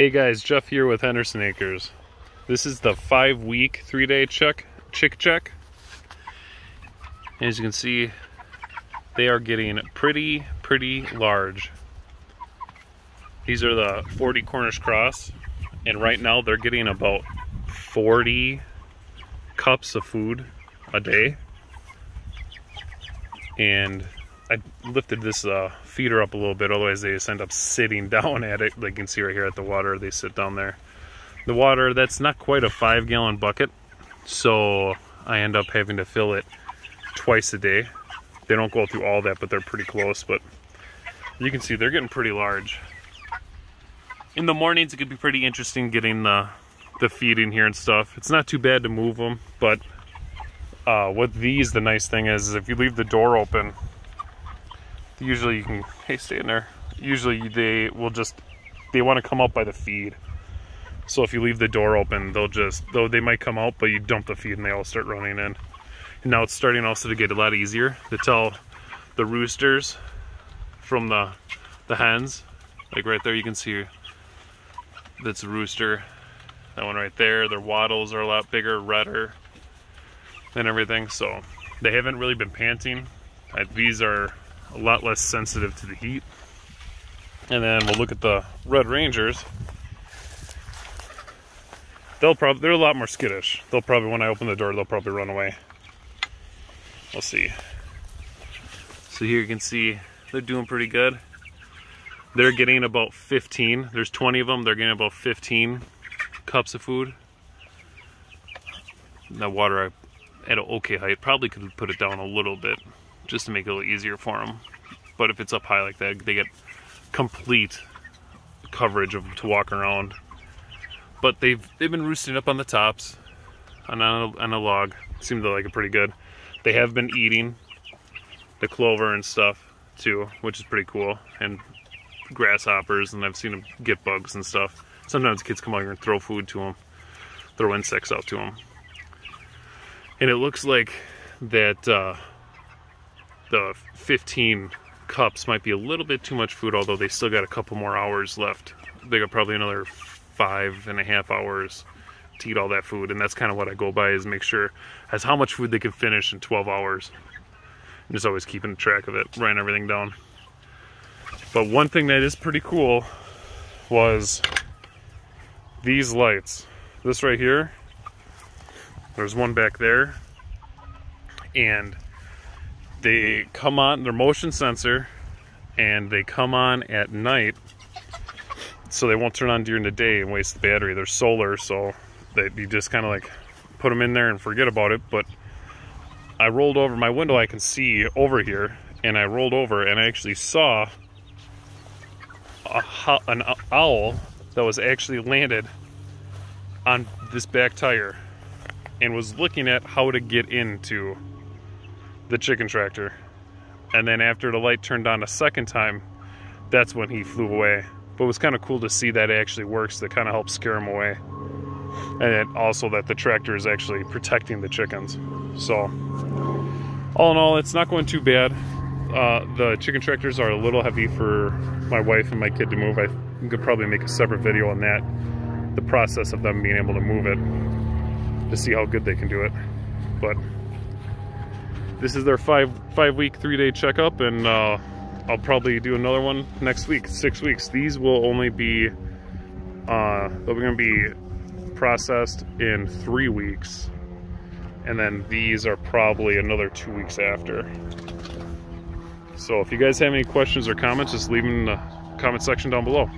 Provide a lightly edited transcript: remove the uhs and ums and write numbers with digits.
Hey guys, Jeff here with Henderson Acres. This is the 5-week, 3-day chick check. As you can see, they are getting pretty large. These are the 40 Cornish cross, and right now they're getting about 40 cups of food a day. And I lifted this feeder up a little bit, otherwise they just end up sitting down at it. Like you can see right here at the water, they sit down there. The water, that's not quite a 5-gallon bucket, so I end up having to fill it twice a day. They don't go through all that, but they're pretty close. But you can see they're getting pretty large. In the mornings, it could be pretty interesting getting the feed in here and stuff. It's not too bad to move them, but with these, the nice thing is if you leave the door open, usually you can, hey, stay in there. Usually they want to come out by the feed. So if you leave the door open, they might come out, but you dump the feed and they all start running in. And now it's starting also to get a lot easier to tell the roosters from the hens. Like right there, you can see that's a rooster. That one right there, their wattles are a lot bigger, redder, and everything. So they haven't really been panting. These are a lot less sensitive to the heat. And then we'll look at the Red Rangers. They're a lot more skittish. They'll probably, when I open the door, they'll probably run away. We'll see. So here you can see they're doing pretty good. They're getting about 15. There's 20 of them. They're getting about 15 cups of food. The water at an okay height. Probably could put it down a little bit just to make it a little easier for them. But if it's up high like that, they get complete coverage to walk around. But they've been roosting up on the tops, on a log. Seemed to like it pretty good. They have been eating the clover and stuff too, which is pretty cool. And grasshoppers, and I've seen them get bugs and stuff. Sometimes kids come out here and throw food to them, throw insects out to them. And it looks like that the 15 cups might be a little bit too much food, although they still got a couple more hours left. They got probably another 5.5 hours to eat all that food, and that's kind of what I go by, is make sure as how much food they can finish in 12 hours. I'm just always keeping track of it, writing everything down. But one thing that is pretty cool was these lights. This right here, there's one back there, and they come on, they're motion sensor, and they come on at night, so they won't turn on during the day and waste the battery. They're solar, so you just kind of like put them in there and forget about it. But I rolled over my window, I can see over here, and I rolled over and I actually saw an owl that was actually landed on this back tire and was looking at how to get into the chicken tractor. And then after the light turned on a second time, that's when he flew away. But it was kind of cool to see that it actually works. That kind of helps scare him away. And also that the tractor is actually protecting the chickens. So all in all, it's not going too bad. The chicken tractors are a little heavy for my wife and my kid to move. I could probably make a separate video on that, the process of them being able to move it, to see how good they can do it. But this is their 5-week, 3-day checkup, and I'll probably do another one next week, 6 weeks. These will only be, they're going to be processed in 3 weeks, and then these are probably another 2 weeks after. So if you guys have any questions or comments, just leave them in the comment section down below.